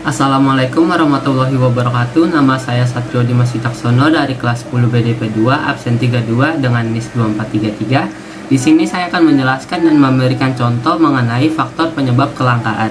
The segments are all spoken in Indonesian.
Assalamualaikum warahmatullahi wabarakatuh. Nama saya Satrio Dimas Wicaksono dari kelas 10 BDP 2 absen 32 dengan NIS 2433. Di sini saya akan menjelaskan dan memberikan contoh mengenai faktor penyebab kelangkaan.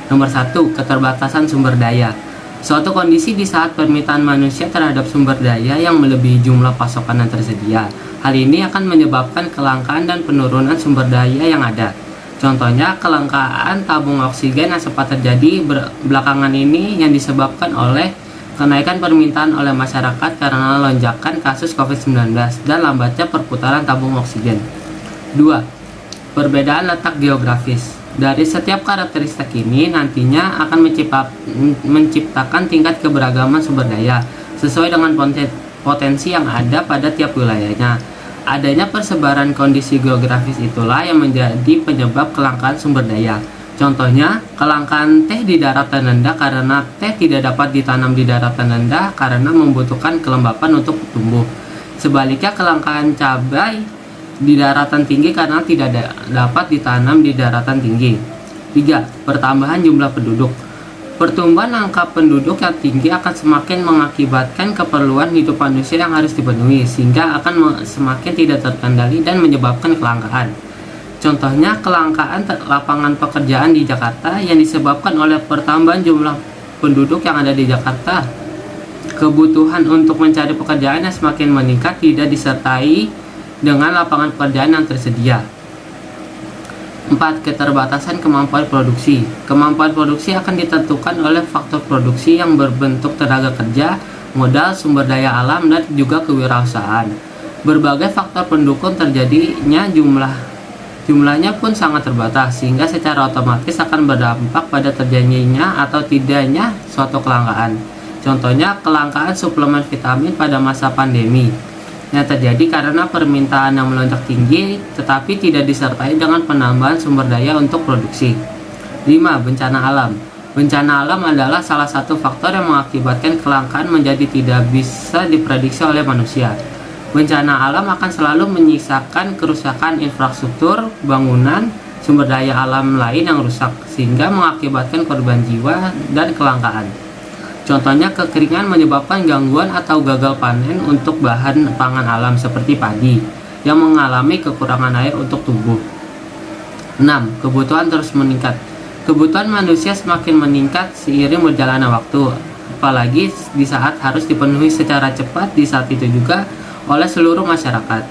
Nomor 1, keterbatasan sumber daya. Suatu kondisi di saat permintaan manusia terhadap sumber daya yang melebihi jumlah pasokan yang tersedia. Hal ini akan menyebabkan kelangkaan dan penurunan sumber daya yang ada. Contohnya, kelangkaan tabung oksigen yang sempat terjadi belakangan ini yang disebabkan oleh kenaikan permintaan oleh masyarakat karena lonjakan kasus COVID-19 dan lambatnya perputaran tabung oksigen. 2. Perbedaan letak geografis. Dari setiap karakteristik ini nantinya akan menciptakan tingkat keberagaman sumber daya sesuai dengan potensi yang ada pada tiap wilayahnya. Adanya persebaran kondisi geografis itulah yang menjadi penyebab kelangkaan sumber daya. Contohnya, kelangkaan teh di daratan rendah karena teh tidak dapat ditanam di daratan rendah karena membutuhkan kelembapan untuk tumbuh. Sebaliknya, kelangkaan cabai di daratan tinggi karena tidak dapat ditanam di daratan tinggi. 3. Pertambahan jumlah penduduk. Pertumbuhan angka penduduk yang tinggi akan semakin mengakibatkan keperluan hidup manusia yang harus dipenuhi, sehingga akan semakin tidak terkendali dan menyebabkan kelangkaan. Contohnya, kelangkaan lapangan pekerjaan di Jakarta yang disebabkan oleh pertambahan jumlah penduduk yang ada di Jakarta. Kebutuhan untuk mencari pekerjaan yang semakin meningkat tidak disertai dengan lapangan pekerjaan yang tersedia. 4. Keterbatasan kemampuan produksi. Kemampuan produksi akan ditentukan oleh faktor produksi yang berbentuk tenaga kerja, modal, sumber daya alam, dan juga kewirausahaan. Berbagai faktor pendukung terjadinya jumlahnya pun sangat terbatas, sehingga secara otomatis akan berdampak pada terjadinya atau tidaknya suatu kelangkaan. Contohnya, kelangkaan suplemen vitamin pada masa pandemi yang terjadi karena permintaan yang melonjak tinggi tetapi tidak disertai dengan penambahan sumber daya untuk produksi. 5. Bencana alam. Bencana alam adalah salah satu faktor yang mengakibatkan kelangkaan menjadi tidak bisa diprediksi oleh manusia. Bencana alam akan selalu menyisakan kerusakan infrastruktur, bangunan, sumber daya alam lain yang rusak sehingga mengakibatkan korban jiwa dan kelangkaan. Contohnya, kekeringan menyebabkan gangguan atau gagal panen untuk bahan pangan alam seperti padi yang mengalami kekurangan air untuk tumbuh. 6. Kebutuhan terus meningkat. Kebutuhan manusia semakin meningkat seiring berjalannya waktu, apalagi di saat harus dipenuhi secara cepat di saat itu juga oleh seluruh masyarakat.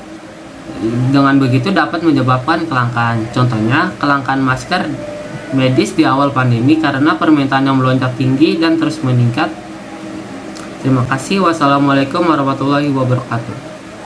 Dengan begitu dapat menyebabkan kelangkaan. Contohnya, kelangkaan masker medis di awal pandemi karena permintaan yang melonjak tinggi dan terus meningkat. Terima kasih. Wassalamualaikum warahmatullahi wabarakatuh.